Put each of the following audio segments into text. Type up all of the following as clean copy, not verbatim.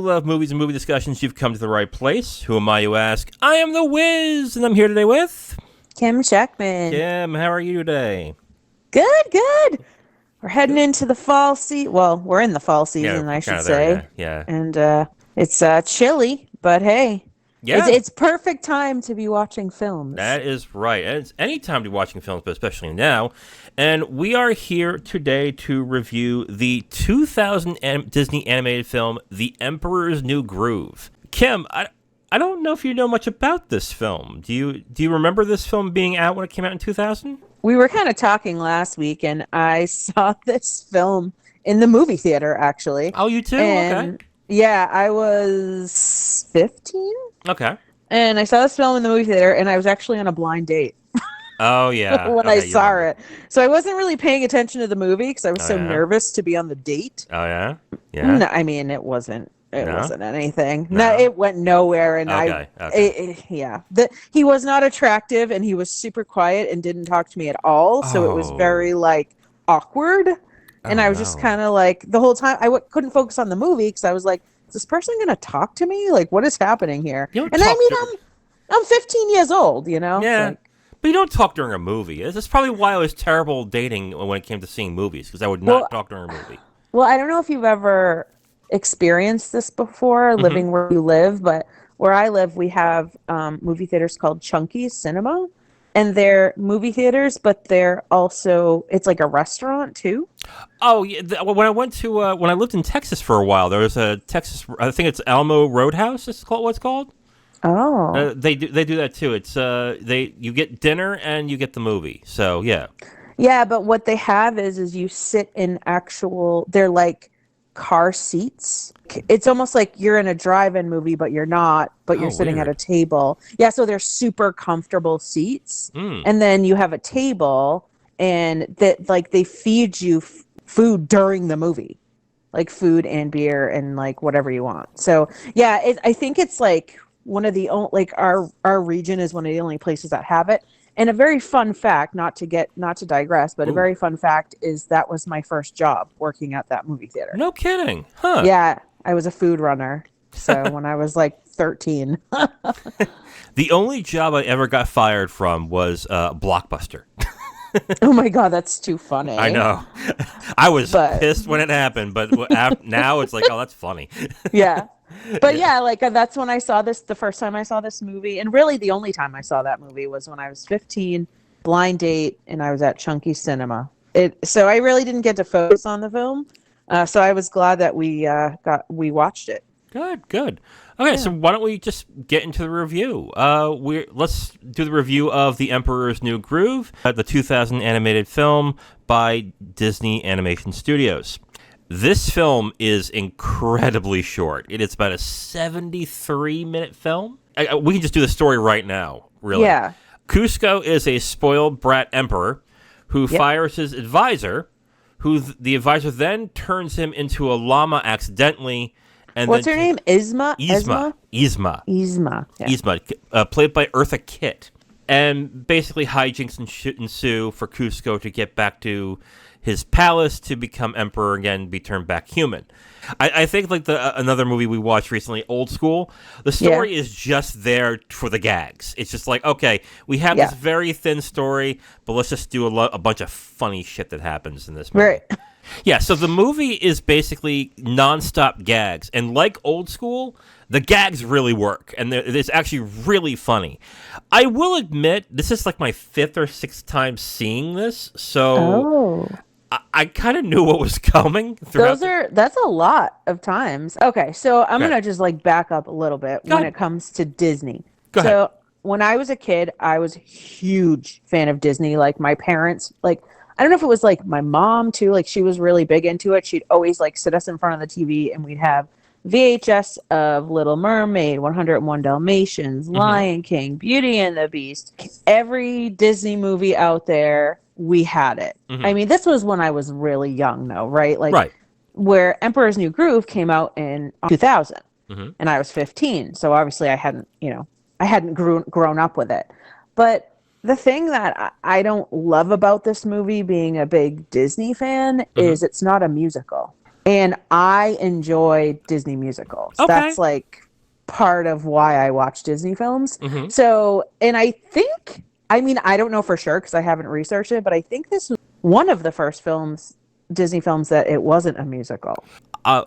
love movies and movie discussions, you've come to the right place. Who am I, you ask? I am the Wiz, and I'm here today with... Kim Shactman. Kim, how are you today? Good. We're heading into the fall season. Well, we're in the fall season, I should say. Yeah. And it's chilly, but hey. Yeah. It's perfect time to be watching films. That is right. And it's any time to be watching films, but especially now. And we are here today to review the 2000 Disney animated film, The Emperor's New Groove. Kim, I don't know if you know much about this film. Do you remember this film being out when it came out in 2000? We were kind of talking last week, and I saw this film in the movie theater, actually. Oh, you too? And, okay. Yeah, I was 15. Okay. And I saw this film in the movie theater, and I was actually on a blind date. Oh, yeah. when I saw it. So I wasn't really paying attention to the movie because I was nervous to be on the date. Oh, yeah? Yeah. No, I mean, it wasn't anything. No, it went nowhere. And he was not attractive, and he was super quiet and didn't talk to me at all. So it was very, awkward. And I was just kind of the whole time, I couldn't focus on the movie because I was like, is this person going to talk to me? What is happening here? I'm 15 years old, you know? Yeah. But you don't talk during a movie. That's probably why I was terrible dating when it came to seeing movies, because I would not talk during a movie. Well, I don't know if you've ever experienced this before, living where you live, but where I live, we have movie theaters called Chunky's Cinema, and they're movie theaters, but they're also, it's like a restaurant too. Oh, yeah. When I lived in Texas for a while, there was a Texas, I think it's Alamo Roadhouse, is what it's called. Oh, they do that too. It's you get dinner and you get the movie. So yeah. Yeah, but what they have is you sit in they're like car seats. It's almost like you're in a drive-in movie, but you're not. But you're sitting at a table. Yeah, so they're super comfortable seats, and then you have a table, and they feed you food during the movie, like food and beer and whatever you want. So yeah, I think it's one of the only, our region is one of the only places that have it. And a very fun fact, not to digress, but a very fun fact is that was my first job, working at that movie theater. No kidding. Huh. Yeah, I was a food runner. So when I was 13. The only job I ever got fired from was Blockbuster. Oh my God, that's too funny. I know. I was pissed when it happened, but now it's oh, that's funny. Yeah. But that's when I saw this, the first time I saw this movie, and really the only time I saw that movie was when I was 15, blind date, and I was at Chunky Cinema. So I really didn't get to focus on the film. So I was glad that we watched it. Good. Okay, so why don't we just get into the review? Let's do the review of The Emperor's New Groove, the 2000 animated film by Disney Animation Studios. This film is incredibly short. It is about a 73-minute film. We can just do the story right now, really. Yeah. Kuzco is a spoiled brat emperor who fires his advisor, who the advisor then turns him into a llama accidentally. And what's her name? Yzma? Yzma. Yeah. Yzma, played by Eartha Kitt. And basically hijinks ensue for Kuzco to get back to his palace to become emperor again, be turned back human. I think another movie we watched recently, Old School, the story is just there for the gags. It's just okay, we have this very thin story, but let's just do a bunch of funny shit that happens in this movie. Right. Yeah, so the movie is basically nonstop gags. And like Old School, the gags really work. And it's actually really funny. I will admit, this is my fifth or sixth time seeing this. So I kind of knew what was coming. That's a lot of times. Okay, so I'm going to just back up a little bit when it comes to Disney. Go ahead. So when I was a kid, I was a huge fan of Disney. My parents, I don't know if it was my mom too, she was really big into it. She'd always sit us in front of the TV, and we'd have VHS of Little Mermaid, 101 Dalmatians, Lion King, Beauty and the Beast. Every Disney movie out there, we had it. I mean, this was when I was really young though, right? Right. Where Emperor's New Groove came out in 2000, and I was 15. So obviously I hadn't grown up with it. But the thing that I don't love about this movie, being a big Disney fan, is it's not a musical. And I enjoy Disney musicals. Okay. That's like part of why I watch Disney films. Mm-hmm. So, and I think, I mean, I don't know for sure because I haven't researched it, but I think this was one of the first films, Disney films, that it wasn't a musical.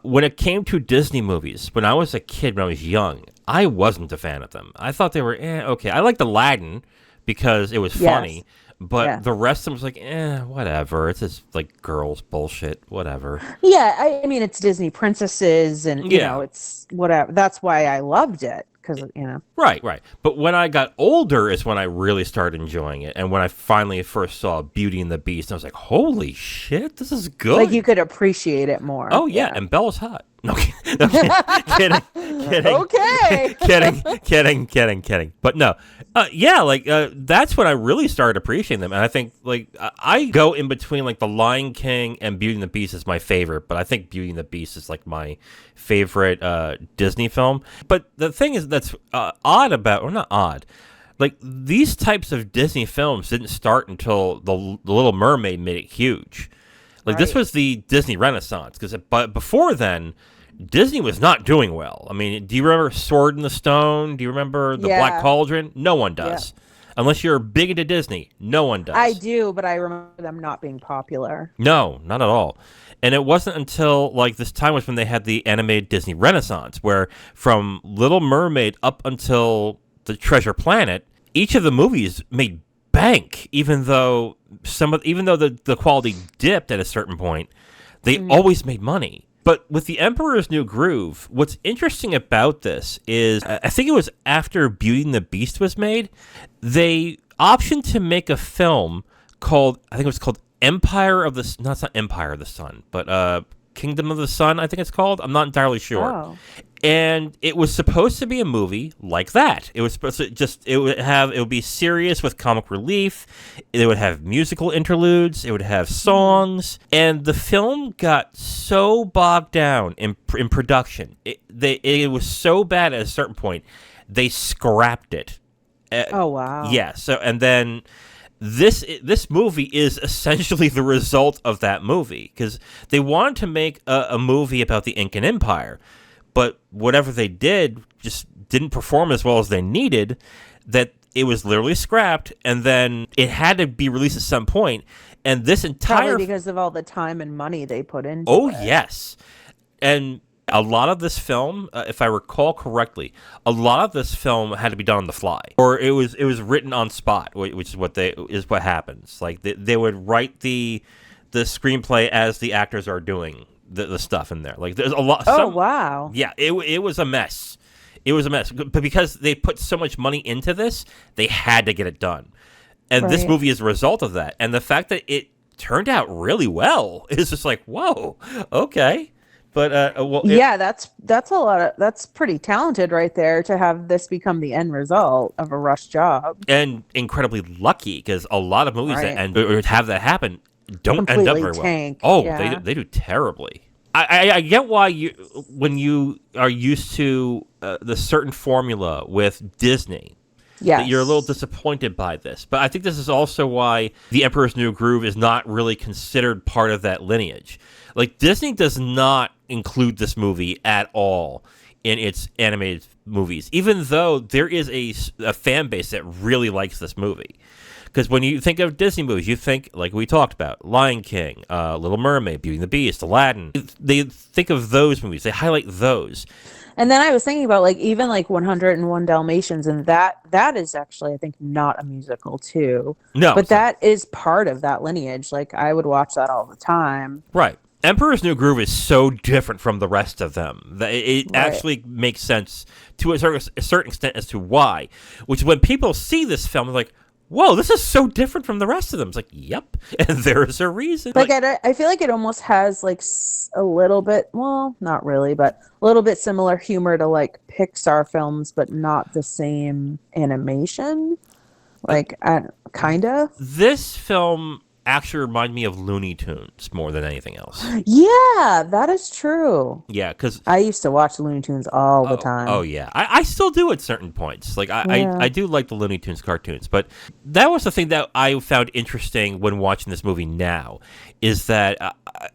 When it came to Disney movies, when I was a kid, when I was young, I wasn't a fan of them. I thought they were okay. I liked Aladdin because it was funny, but the rest of them was like, whatever. It's just like girls bullshit, whatever. Yeah, I mean, it's Disney princesses, and you know, it's whatever. That's why I loved it because Right. But when I got older is when I really started enjoying it, and when I finally first saw Beauty and the Beast, I was like, holy shit, this is good. Like you could appreciate it more. Oh yeah, and Bella's hot. No, kidding. Okay. kidding. But no, that's when I really started appreciating them. And I think, like, I go in between, like, The Lion King and Beauty and the Beast is my favorite. But I think Beauty and the Beast is, like, my favorite Disney film. But the thing is that's odd about, or not odd, like, these types of Disney films didn't start until The Little Mermaid made it huge. Like, this was the Disney Renaissance. But before then, Disney was not doing well. I mean, do you remember Sword in the Stone? Do you remember The Black Cauldron? No one does. Yeah. Unless you're big into Disney. No one does. I do, but I remember them not being popular. No, not at all. And it wasn't until, like, this time was when they had the animated Disney Renaissance, where from Little Mermaid up until The Treasure Planet, each of the movies made bank, even though the quality dipped at a certain point, they always made money. But with The Emperor's New Groove, what's interesting about this is, I think it was after Beauty and the Beast was made, they optioned to make a film called, I think it was called Empire of the, no, it's not Empire of the Sun, but Kingdom of the Sun, I think it's called. I'm not entirely sure. Oh. And it was supposed to be a movie like that. It was supposed to it would be serious with comic relief. It would have musical interludes. It would have songs. And the film got so bogged down in production. It was so bad at a certain point, they scrapped it. Oh, wow. Yeah. So, and then this movie is essentially the result of that movie, because they wanted to make a movie about the Incan Empire. But whatever they did just didn't perform as well as they needed, that it was literally scrapped, and then it had to be released at some point. And this entire... Probably because of all the time and money they put into it. Yes. And a lot of this film, if I recall correctly, a lot of this film had to be done on the fly. Or it was written on spot, which is what happens. Like, they would write the screenplay as the actors are doing the stuff in there. Like, there's a lot. Wow. Yeah, it was a mess. It was a mess. But because they put so much money into this, they had to get it done. And this movie is a result of that. And the fact that it turned out really well is just like, whoa, okay. But that's a lot. That's pretty talented right there to have this become the end result of a rush job. And incredibly lucky, because a lot of movies that end or have that happen don't completely end up very tank. well. Oh, yeah. they do terribly. I get why when you are used to the certain formula with Disney, that you're a little disappointed by this. But I think this is also why The Emperor's New Groove is not really considered part of that lineage. Like, Disney does not include this movie at all in its animated movies, even though there is a fan base that really likes this movie. Because when you think of Disney movies, you think, like we talked about, Lion King, Little Mermaid, Beauty and the Beast, Aladdin. They think of those movies. They highlight those. And then I was thinking about, like, even like 101 Dalmatians, and that is actually, I think, not a musical too. No. But that is part of that lineage. Like, I would watch that all the time. Right. Emperor's New Groove is so different from the rest of them that it actually makes sense to a certain extent as to why. Which, when people see this film, they're like, whoa, this is so different from the rest of them. It's like, yep, and there is a reason. Like, I feel like it almost has, like, a little bit, well, not really, but a little bit similar humor to, like, Pixar films, but not the same animation. Like, kind of. This film actually remind me of Looney Tunes more than anything else. Yeah, that is true. Yeah, because I used to watch Looney Tunes all the time. Oh yeah, I still do at certain points. Like I do like the Looney Tunes cartoons, but that was the thing that I found interesting when watching this movie now, is that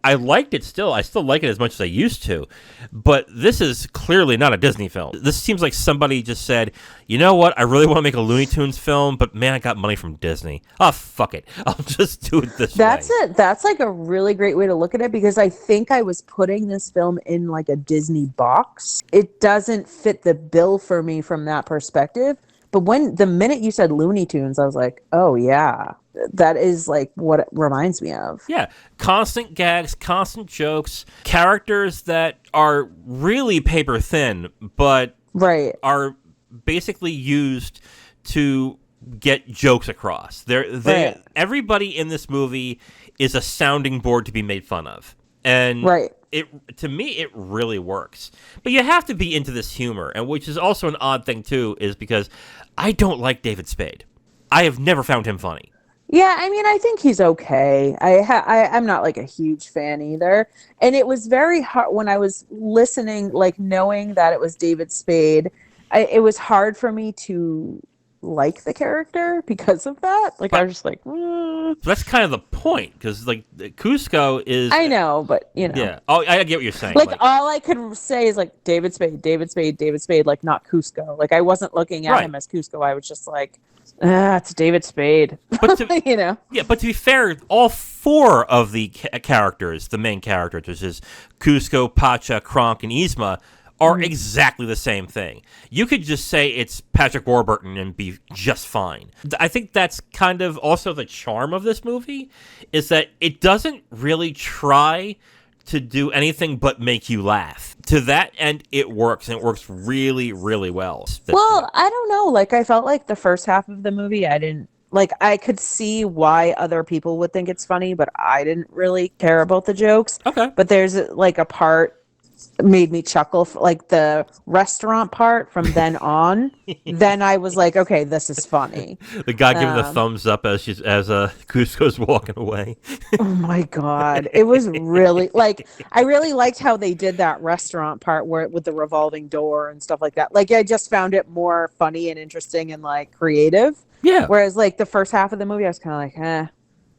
I liked it still. I still like it as much as I used to, but this is clearly not a Disney film. This seems like somebody just said, you know what, I really want to make a Looney Tunes film, but man, I got money from Disney. Oh, fuck it. I'll just do it this way. That's it. That's like a really great way to look at it, because I think I was putting this film in like a Disney box. It doesn't fit the bill for me from that perspective. But the minute you said Looney Tunes, I was like, oh yeah, that is like what it reminds me of. Yeah. Constant gags, constant jokes, characters that are really paper thin, but are basically used to get jokes across. Everybody in this movie is a sounding board to be made fun of. And to me, it really works. But you have to be into this humor, and which is also an odd thing, too, is because I don't like David Spade. I have never found him funny. Yeah, I mean, I think he's okay. I'm not like a huge fan either. And it was very hard when I was listening, like knowing that it was David Spade, it was hard for me to like the character because of that. Like, I was just like, That's kind of the point, because like Cusco is. I know, but you know. Yeah. Oh, I get what you're saying. Like all I could say is like David Spade, David Spade, David Spade, like not Cusco. Like I wasn't looking at him as Cusco. I was just like, it's David Spade. But to, you know. Yeah, but to be fair, all four of the characters, the main characters, which is Cusco, Pacha, Kronk, and Yzma, are exactly the same thing. You could just say it's Patrick Warburton and be just fine. I think that's kind of also the charm of this movie, is that it doesn't really try to do anything but make you laugh. To that end, it works, and it works really, really well. Well, I don't know. Like, I felt like the first half of the movie, I could see why other people would think it's funny, but I didn't really care about the jokes. Okay. But there's like a part made me chuckle, like the restaurant part. From then on, then I was like, okay, this is funny. The guy giving the thumbs up as Cusco's walking away. Oh my god, it was really like, I really liked how they did that restaurant part with the revolving door and stuff like that. Like, I just found it more funny and interesting and like creative. Yeah. Whereas like the first half of the movie, I was kind of like,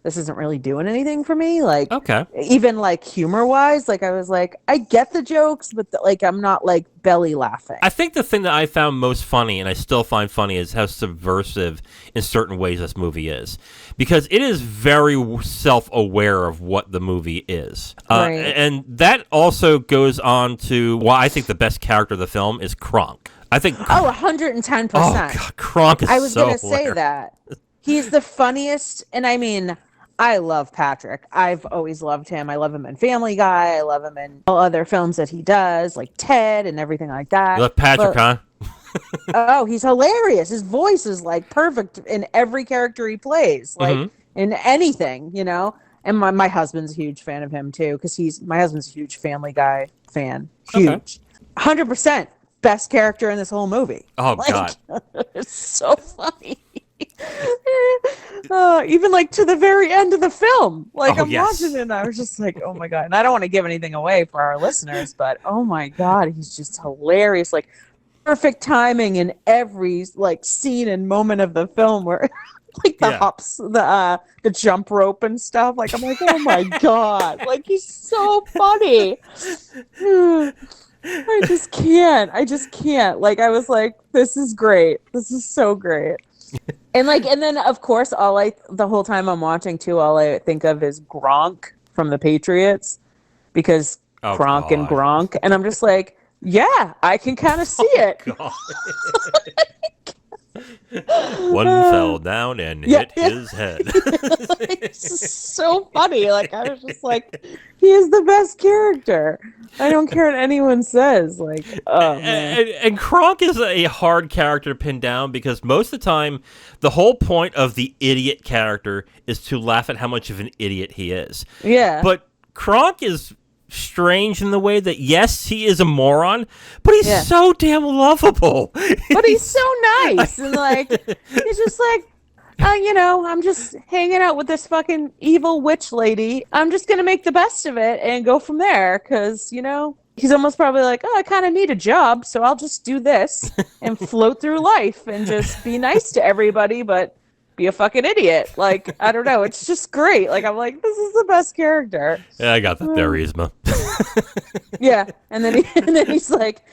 this isn't really doing anything for me. Like, okay. Even like humor wise, like I was like, I get the jokes, but like I'm not like belly laughing. I think the thing that I found most funny, and I still find funny, is how subversive in certain ways this movie is, because it is very self-aware of what the movie is. And that also goes on to why I think the best character of the film is Kronk. I think 110%. Oh God, Kronk is so I was gonna say hilarious. that. He's the funniest, and I mean, I love Partrick. I've always loved him. I love him in Family Guy. I love him in all other films that he does, like Ted and everything like that. You love Partrick, huh? Oh, he's hilarious. His voice is like perfect in every character he plays, like in anything, you know. And my husband's a huge fan of him too, because my husband's a huge Family Guy fan. Huge, 100% best character in this whole movie. Oh God, it's so funny. Even like to the very end of the film, like I'm watching it and I was just like, oh my God. And I don't want to give anything away for our listeners, but oh my God, he's just hilarious. Like perfect timing in every like scene and moment of the film, where like the hops, the jump rope and stuff. Like I'm like, oh my God, like he's so funny. I just can't. Like I was like, this is great. This is so great. And then of course, the whole time I'm watching too, all I think of is Gronk from the Patriots, because Kronk and Gronk, and I'm just like, yeah, I can kind of see it. One fell down and hit his head. It's so funny. Like I was just like, he is the best character. I don't care what anyone says. Like, oh man. And Kronk is a hard character to pin down, because most of the time, the whole point of the idiot character is to laugh at how much of an idiot he is. Yeah. But Kronk is strange in the way that, yes, he is a moron, but he's so damn lovable. But he's so nice. And like, he's just like, I'm just hanging out with this fucking evil witch lady. I'm just going to make the best of it and go from there. Because, he's almost probably like, oh, I kind of need a job. So I'll just do this and float through life and just be nice to everybody, but be a fucking idiot. Like, I don't know. It's just great. Like, I'm like, this is the best character. Yeah, I got that there, Yzma. Yeah. And then he's like,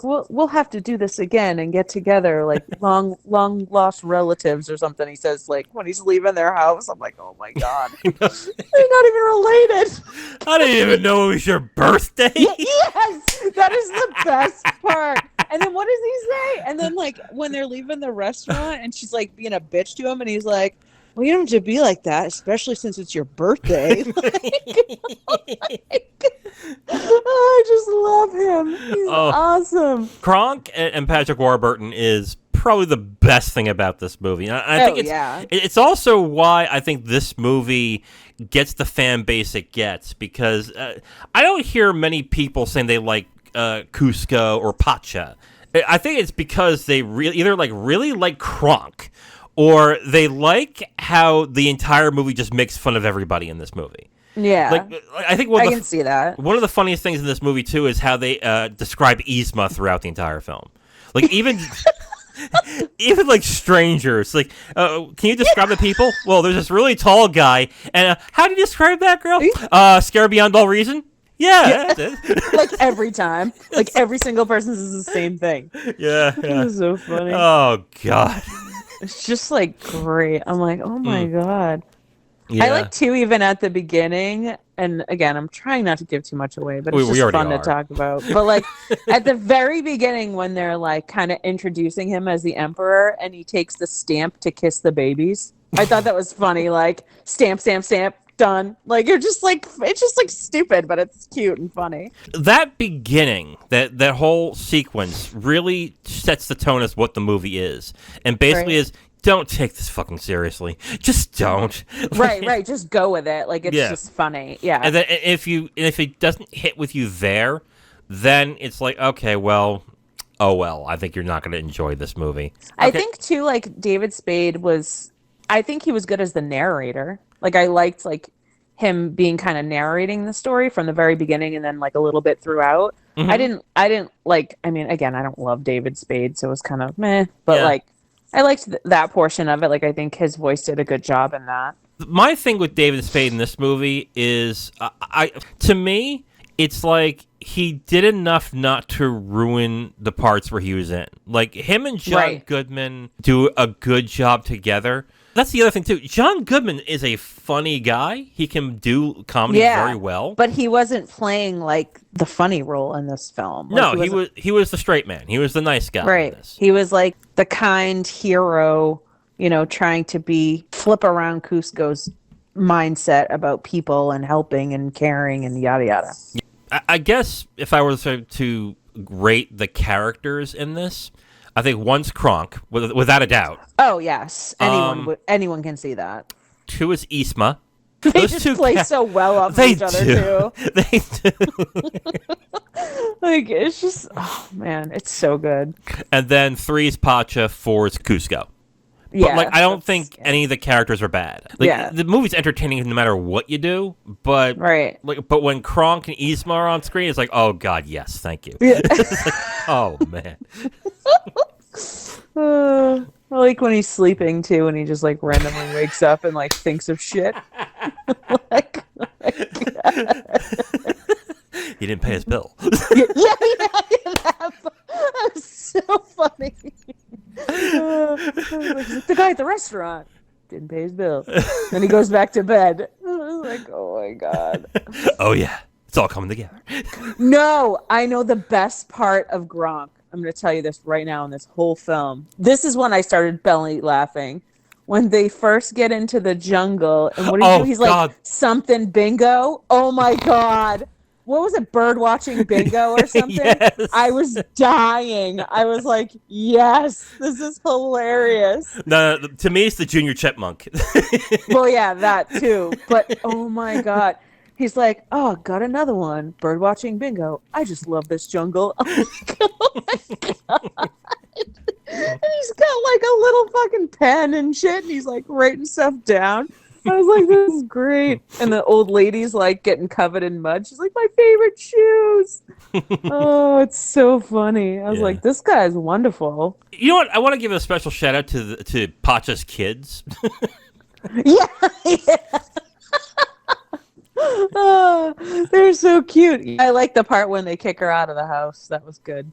we'll have to do this again and get together, like long lost relatives or something. He says, like, when he's leaving their house. I'm like, oh my God, they're not even related. I didn't even know it was your birthday. Yes, that is the best part. And then what does he say? And then, like, when they're leaving the restaurant and she's like being a bitch to him, and he's like, well, you don't have to be like that, especially since it's your birthday. I just love him. He's awesome. Kronk and Patrick Warburton is probably the best thing about this movie. I think it's also why I think this movie gets the fan base it gets, because I don't hear many people saying they like Kuzco or Pacha. I think it's because they really like Kronk, or they like how the entire movie just makes fun of everybody in this movie. Yeah, I think I can see that. One of the funniest things in this movie too is how they describe Yzma throughout the entire film. Like even like strangers. Like, can you describe the people? Well, there's this really tall guy, and how do you describe that girl? Scared beyond all reason. Yeah. Like every time, like every single person says the same thing. Yeah. It's so funny. Oh God. It's just like great. I'm like, oh my God. Yeah. I like too, even at the beginning, and again, I'm trying not to give too much away, but it's just fun to talk about. But like at the very beginning, when they're like kind of introducing him as the emperor, and he takes the stamp to kiss the babies, I thought that was funny. Like stamp, done. Like you're just like, it's just like stupid, but it's cute and funny. That beginning, that whole sequence really sets the tone as what the movie is, and basically is, don't take this fucking seriously. Just don't. Right. Just go with it. Like, it's just funny. Yeah. And then if it doesn't hit with you there, then it's like, okay, well, oh well. I think you're not going to enjoy this movie. Okay. I think too, like David Spade I think he was good as the narrator. Like I liked like him being kind of narrating the story from the very beginning and then like a little bit throughout. Mm-hmm. I didn't like. I mean, again, I don't love David Spade, so it was kind of meh. But like. I liked that portion of it. Like, I think his voice did a good job in that. My thing with David Spade in this movie is, to me, it's like he did enough not to ruin the parts where he was in. Like, him and John Goodman do a good job together. That's the other thing, too. John Goodman is a funny guy. He can do comedy very well. But he wasn't playing, like, the funny role in this film. Like, no, he was the straight man. He was the nice guy. Right. In this. He was, like, the kind hero, trying to flip around Kuzco's mindset about people and helping and caring and yada, yada. I guess if I were to rate the characters in this, I think one's Kronk, without a doubt. Oh, yes. Anyone can see that. 2 is Yzma. They just play so well off of each other, too. They do. Like, it's just, oh, man, it's so good. And then 3 is Pacha, 4 is Kuzco. But, like, I don't think any of the characters are bad. Like, the movie's entertaining no matter what you do, but but when Kronk and Yzma are on screen, it's like, oh, God, yes, thank you. Yeah. Like, oh, man. I like when he's sleeping, too, and he just, like, randomly wakes up and, like, thinks of shit. Like, oh my God. He didn't pay his bill. Yeah, that was so funny. Like, the guy at the restaurant didn't pay his bill. Then he goes back to bed. I was like, oh my God. Oh yeah, it's all coming together. No, I know the best part of Gronk. I'm going to tell you this right now in this whole film. This is when I started belly laughing. When they first get into the jungle, and what do you do? He's like, something bingo. Oh my God. What was it, bird watching bingo or something? Yes. I was dying. I was like, yes, this is hilarious. No, to me, it's the Junior Chipmunk. Well, yeah, that too. But, oh my God. He's like, oh, got another one. Bird watching bingo. I just love this jungle. Oh my God. And he's got like a little fucking pen and shit, and he's like writing stuff down. I was like, this is great. And the old lady's like getting covered in mud. She's like, my favorite shoes. Oh, it's so funny. I was like, this guy's wonderful. You know what? I want to give a special shout out to Pacha's kids. Yeah. Oh, they're so cute. I like the part when they kick her out of the house. That was good.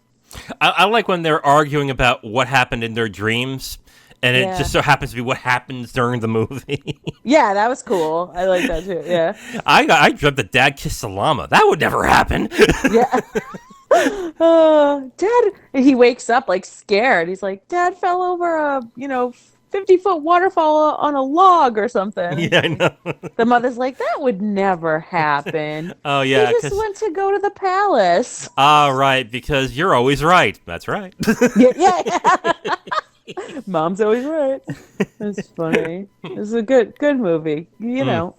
I like when they're arguing about what happened in their dreams, and it just so happens to be what happens during the movie. Yeah, that was cool. I like that too. Yeah. I dreamt that Dad kissed a llama. That would never happen. Yeah. Dad, he wakes up like scared. He's like, Dad fell over a 50-foot waterfall on a log or something. Yeah, I know. The mother's like, that would never happen. Oh, yeah. He just went to go to the palace. Right, because you're always right. That's right. Yeah. Mom's always right. That's funny. It's a good movie.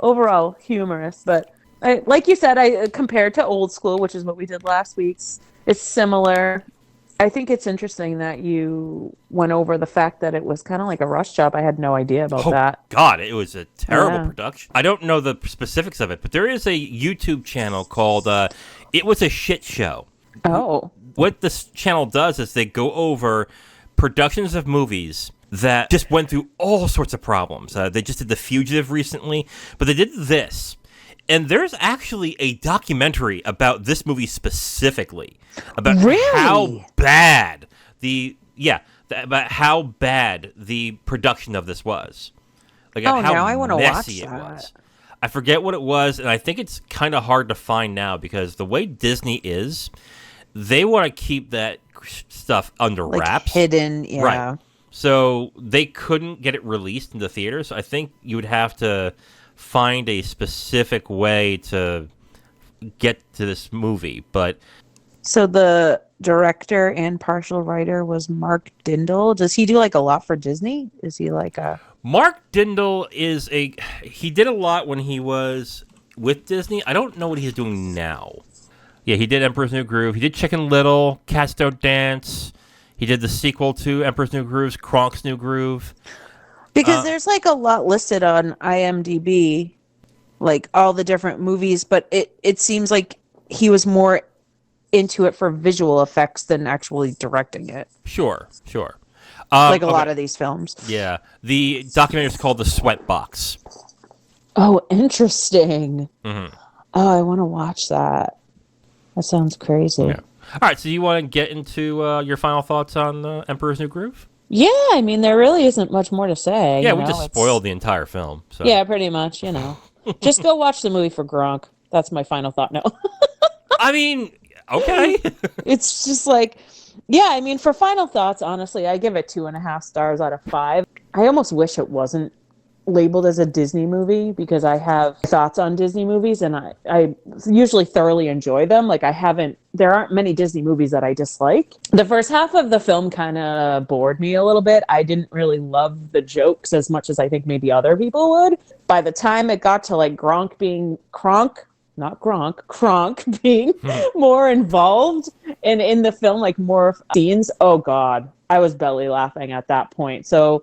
Overall humorous. But like you said, I compared to Old School, which is what we did last week. It's similar. I think it's interesting that you went over the fact that it was kind of like a rush job. I had no idea about that. God, it was a terrible production. I don't know the specifics of it, but there is a YouTube channel called It Was a Shit Show. Oh. What this channel does is they go over productions of movies that just went through all sorts of problems. They just did The Fugitive recently, but they did this. And there's actually a documentary about this movie specifically, about how bad about how bad the production of this was. Like how now I want to watch messy that. It was. I forget what it was, and I think it's kind of hard to find now because the way Disney is, they want to keep that stuff under wraps, hidden. Yeah. Right. So they couldn't get it released into theaters. I think you would have to find a specific way to get to this movie, but so the director and partial writer was Mark Dindal. Does he do like a lot for Disney? Is he like a Mark Dindal he did a lot when he was with Disney. I don't know what he's doing now. Yeah, he did Emperor's New Groove. He did Chicken Little, Cats Don't Dance. He did the sequel to Emperor's New Groove's Kronk's New Groove. Because there's like a lot listed on IMDb, like all the different movies, but it seems like he was more into it for visual effects than actually directing it. Sure. Like a lot of these films. Yeah. The documentary is called The Sweat Box. Oh, interesting. Mm-hmm. Oh, I want to watch that. That sounds crazy. Yeah. All right, so you want to get into your final thoughts on Emperor's New Groove? Yeah, I mean, there really isn't much more to say. Yeah, we just spoiled the entire film. So. Yeah, pretty much, Just go watch the movie for Gronk. That's my final thought. No. I mean, okay. It's just like, yeah, I mean, for final thoughts, honestly, I give it 2.5 stars out of 5. I almost wish it wasn't labeled as a Disney movie because I have thoughts on Disney movies and I usually thoroughly enjoy them. Like there aren't many Disney movies that I dislike. The first half of the film kind of bored me a little bit. I didn't really love the jokes as much as I think maybe other people would. By the time it got to like Kronk being more involved and in the film, like more scenes, oh God, I was belly laughing at that point. So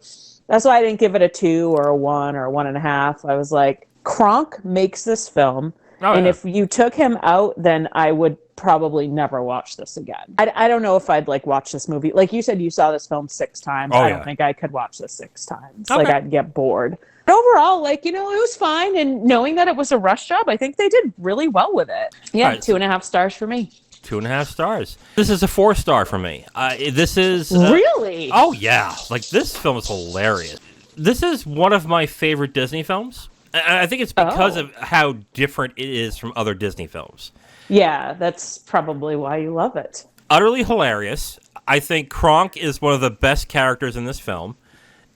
that's why I didn't give it a 2 or a 1 or a 1.5. I was like, Kronk makes this film. And if you took him out, then I would probably never watch this again. I don't know if I'd like watch this movie. Like you said, you saw this film 6 times. I don't think I could watch this 6 times. Okay. Like I'd get bored. But overall, like, it was fine. And knowing that it was a rush job, I think they did really well with it. Yeah, right. 2.5 stars for me. 2.5 stars. This is a 4-star for me. This is really. Oh yeah, like this film is hilarious. This is one of my favorite Disney films. And I think it's because of how different it is from other Disney films. Yeah, that's probably why you love it. Utterly hilarious. I think Kronk is one of the best characters in this film,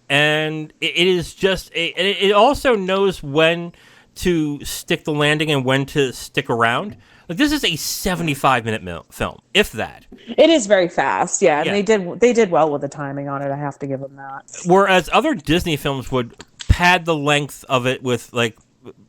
and it is just it also knows when to stick the landing and when to stick around. Like this is a 75-minute film, if that. It is very fast, yeah. And they did well with the timing on it. I have to give them that. Whereas other Disney films would pad the length of it with like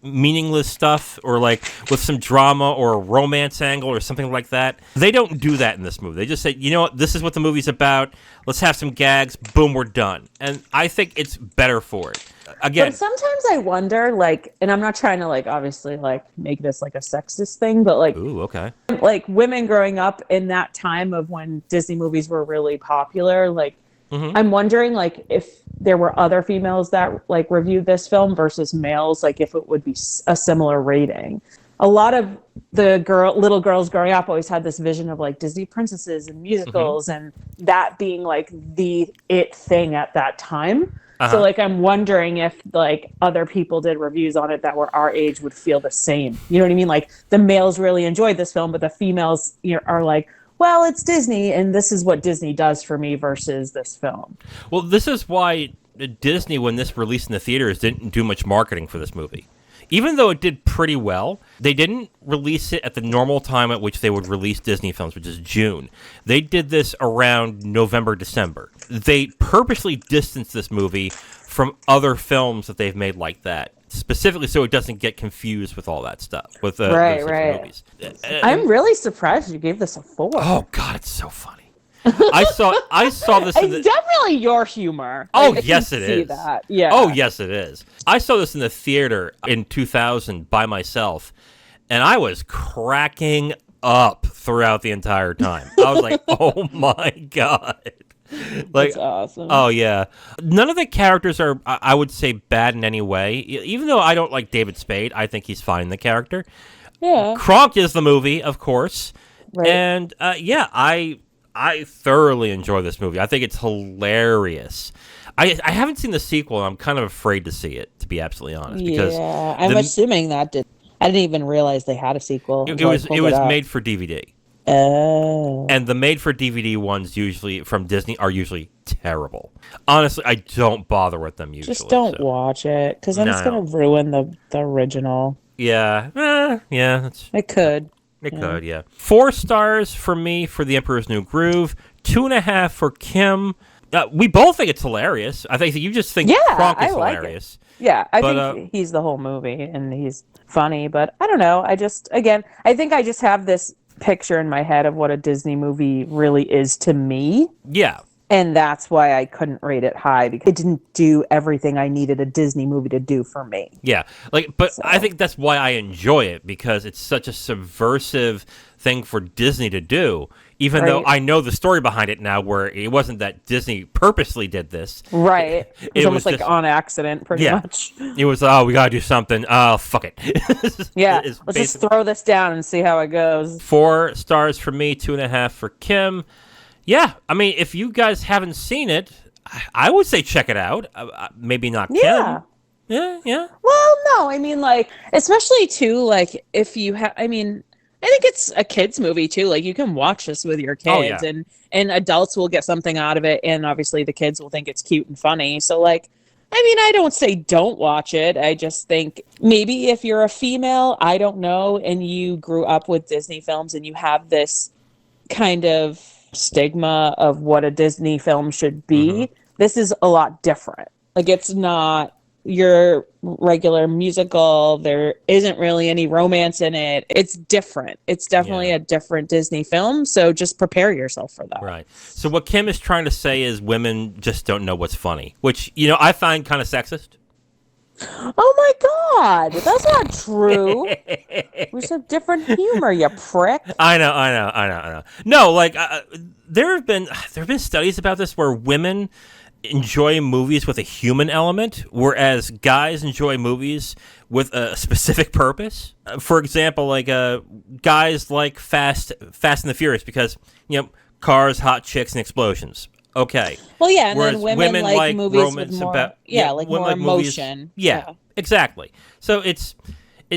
meaningless stuff or like with some drama or a romance angle or something like that. They don't do that in this movie. They just say, you know what, this is what the movie's about. Let's have some gags. Boom, we're done. And I think it's better for it. Again, but sometimes I wonder, like, and I'm not trying to, like, obviously, like, make this like a sexist thing, but like, ooh, okay, like women growing up in that time of when Disney movies were really popular, like, I'm wondering, like, if there were other females that like reviewed this film versus males, like if it would be a similar rating. A lot of the little girls growing up always had this vision of like Disney princesses and musicals and that being like the it thing at that time. So like I'm wondering if like other people did reviews on it that were our age would feel the same. You know what I mean? Like the males really enjoyed this film, but the females are like, well, it's Disney, and this is what Disney does for me versus this film. Well, this is why Disney, when this released in the theaters, didn't do much marketing for this movie. Even though it did pretty well, they didn't release it at the normal time at which they would release Disney films, which is June. They did this around November, December. They purposely distanced this movie from other films that they've made like that, specifically so it doesn't get confused with all that stuff, with those movies. I'm really surprised you gave this a 4. Oh, God, it's so funny. I saw this. It's definitely your humor. Oh, yes, it is. That. Yeah. Oh, yes, it is. I saw this in the theater in 2000 by myself, and I was cracking up throughout the entire time. I was like, oh, my God. Like, that's awesome. Oh, yeah. None of the characters are, I would say, bad in any way. Even though I don't like David Spade, I think he's fine in the character. Yeah. Kronk is the movie, of course. Right. And, I thoroughly enjoy this movie. I think it's hilarious. I haven't seen the sequel, and I'm kind of afraid to see it, to be absolutely honest. Because I'm assuming that I didn't even realize they had a sequel. It was made for DVD. Oh. And the made-for-DVD ones usually from Disney are usually terrible. Honestly, I don't bother with them usually. Just don't watch it, because then it's going to ruin the original. Yeah. Yeah. It could. It could, yeah. 4 stars for me for The Emperor's New Groove. 2.5 for Kim. We both think it's hilarious. I think you just think Kronk is hilarious. Yeah, I think he's the whole movie, and he's funny. But I don't know. I think I just have this picture in my head of what a Disney movie really is to me. Yeah. And that's why I couldn't rate it high, because it didn't do everything I needed a Disney movie to do for me. Yeah, I think that's why I enjoy it, because it's such a subversive thing for Disney to do, even though I know the story behind it now, where it wasn't that Disney purposely did this. Right. It was almost like on accident, pretty much. It was, we got to do something. Oh, fuck it. Let's just throw this down and see how it goes. 4 stars for me, 2.5 for Kim. Yeah, I mean, if you guys haven't seen it, I would say check it out. Maybe not Kim. Yeah. Well, no, I mean, like, especially, too, like, if you have, I mean, I think it's a kid's movie, too. Like, you can watch this with your kids, and adults will get something out of it, and obviously the kids will think it's cute and funny. So, like, I mean, I don't say don't watch it. I just think maybe if you're a female, I don't know, and you grew up with Disney films and you have this kind of stigma of what a Disney film should be, this is a lot different. Like, it's not your regular musical. There isn't really any romance in it. It's different. It's definitely a different Disney film, so just prepare yourself for that. Right. So what Kim is trying to say is women just don't know what's funny, which, I find kind of sexist. Oh my God, that's not true. We have different humor, you prick. I know. No, like there have been studies about this where women enjoy movies with a human element, whereas guys enjoy movies with a specific purpose. For example, like guys like Fast and the Furious because cars, hot chicks, and explosions. Okay. Well, yeah, and then women like movies with more, like more emotion. Movies, yeah, exactly. So it's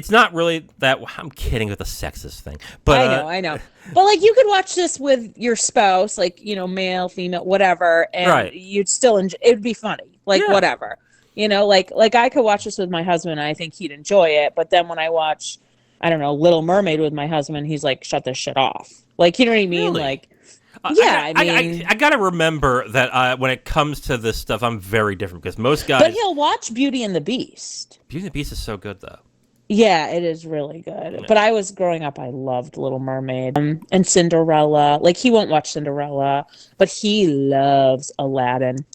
not really that. I'm kidding with the sexist thing, but I know. But like, you could watch this with your spouse, like male, female, whatever, and you'd still enjoy. It'd be funny, like whatever. Like I could watch this with my husband, and I think he'd enjoy it. But then when I watch, I don't know, Little Mermaid with my husband, he's like, "Shut this shit off." Like, you know what I mean? Really? Like. I gotta remember that when it comes to this stuff, I'm very different because most guys. But he'll watch Beauty and the Beast. Beauty and the Beast is so good, though. Yeah, it is really good. But I was growing up, I loved Little Mermaid and Cinderella. Like he won't watch Cinderella, but he loves Aladdin.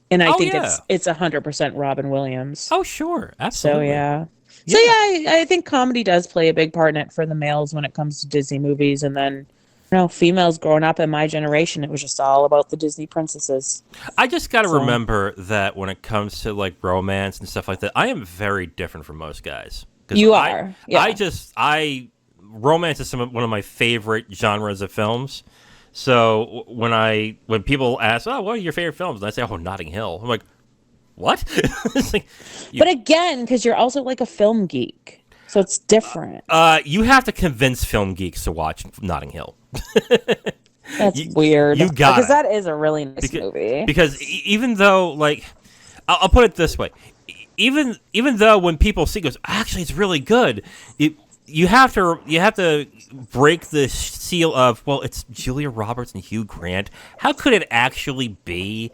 And I think it's 100% Robin Williams. Oh, sure. Absolutely. So yeah. So yeah, I think comedy does play a big part in it for the males when it comes to Disney movies. And then, females growing up in my generation, it was just all about the Disney princesses. I just got to remember that when it comes to like romance and stuff like that, I am very different from most guys. You are. Romance is one of my favorite genres of films. So when people ask, "Oh, what are your favorite films?" and I say, "Oh, Notting Hill," I'm like, "What?" It's like, but again, because you're also like a film geek, so it's different. You have to convince film geeks to watch Notting Hill. That's weird. You got because that is a really nice movie. Because even though, like, I'll put it this way. Even though when people see it goes, actually it's really good, you have to break the seal of, well, it's Julia Roberts and Hugh Grant. How could it actually be?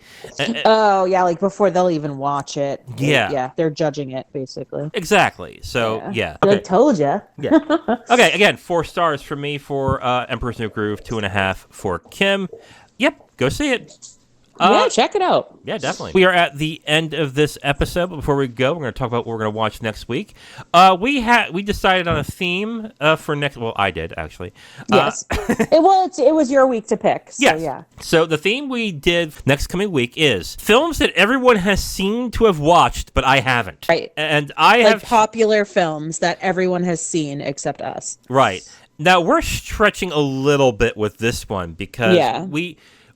Oh yeah, like before they'll even watch it. Yeah, they're judging it basically. Exactly. So yeah. Okay. I told you. Yeah. Okay. Again, 4 stars for me for Emperor's New Groove, 2.5 for Kim. Yep, go see it. Yeah, check it out. Yeah, definitely. We are at the end of this episode, but before we go, we're going to talk about what we're going to watch next week. We decided on a theme for next. Well, I did actually. Yes. It was your week to pick. So, yes. Yeah. So the theme we did next coming week is films that everyone has seen to have watched, but I haven't. Right. And I have popular films that everyone has seen except us. Right. Now we're stretching a little bit with this one because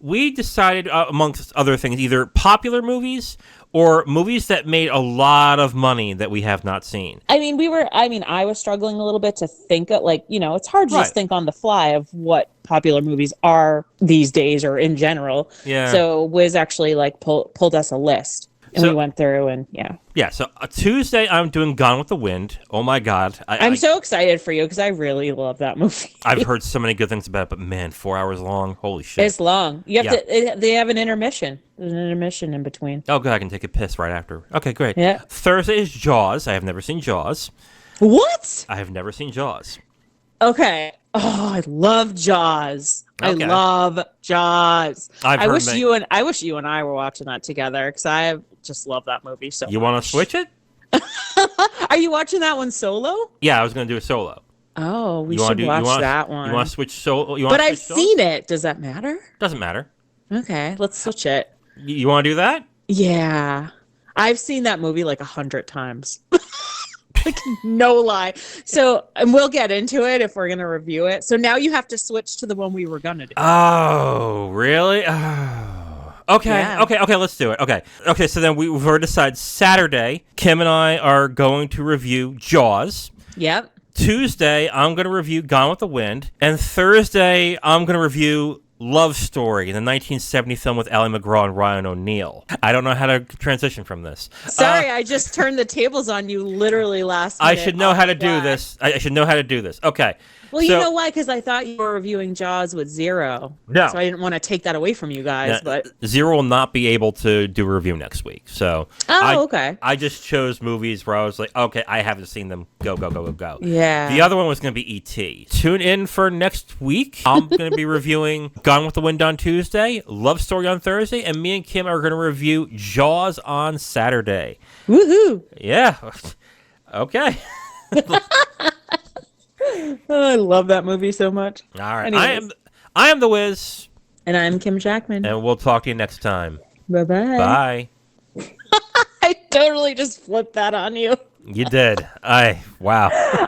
we decided, amongst other things, either popular movies or movies that made a lot of money that we have not seen. I was struggling a little bit to think of, it's hard to just think on the fly of what popular movies are these days or in general. Yeah. So Wiz actually pulled us a list. And we went through and Yeah, so Tuesday I'm doing Gone with the Wind. Oh my God. I'm so excited for you because I really love that movie. I've heard so many good things about it, but man, 4 hours long. Holy shit. It's long. You have to, they have an intermission. There's an intermission in between. Oh, good. I can take a piss right after. Okay, great. Yeah. Thursday is Jaws. I have never seen Jaws. What? I have never seen Jaws. Okay. Oh, I love Jaws. Okay. I love Jaws. I wish you and I were watching that together because I just love that movie so much. You want to switch it? Are you watching that one solo? Yeah, I was going to do a solo. Oh, we should watch that one. You want to switch solo? But I've seen it. Does that matter? Doesn't matter. Okay, let's switch it. You want to do that? Yeah. I've seen that movie like 100 times. Like, no lie. So, and we'll get into it if we're going to review it. So now you have to switch to the one we were going to do. Oh, really? Oh. Okay. Yeah. Okay, let's do it. Okay, so then we've already decided Saturday, Kim and I are going to review Jaws. Yep. Tuesday, I'm going to review Gone with the Wind. And Thursday, I'm going to review Love Story, the 1970 film with Ally McGraw and Ryan O'Neal. I don't know how to transition from this. Sorry, I just turned the tables on you literally last minute. I should know how to do this. I should know how to do this. Okay. Well, you know why? Because I thought you were reviewing Jaws with Zero. No. So I didn't want to take that away from you guys. But Zero will not be able to do a review next week. So okay. I just chose movies where I was like, okay, I haven't seen them. Go. Yeah. The other one was going to be E.T. Tune in for next week. I'm going to be reviewing Gone with the Wind on Tuesday, Love Story on Thursday, and me and Kim are going to review Jaws on Saturday. Woohoo! Yeah. Okay. Oh, I love that movie so much. All right. Anyways. I am the Wiz. And I'm Kim Shactman. And we'll talk to you next time. Bye-bye. Bye. I totally just flipped that on you. You did. Wow.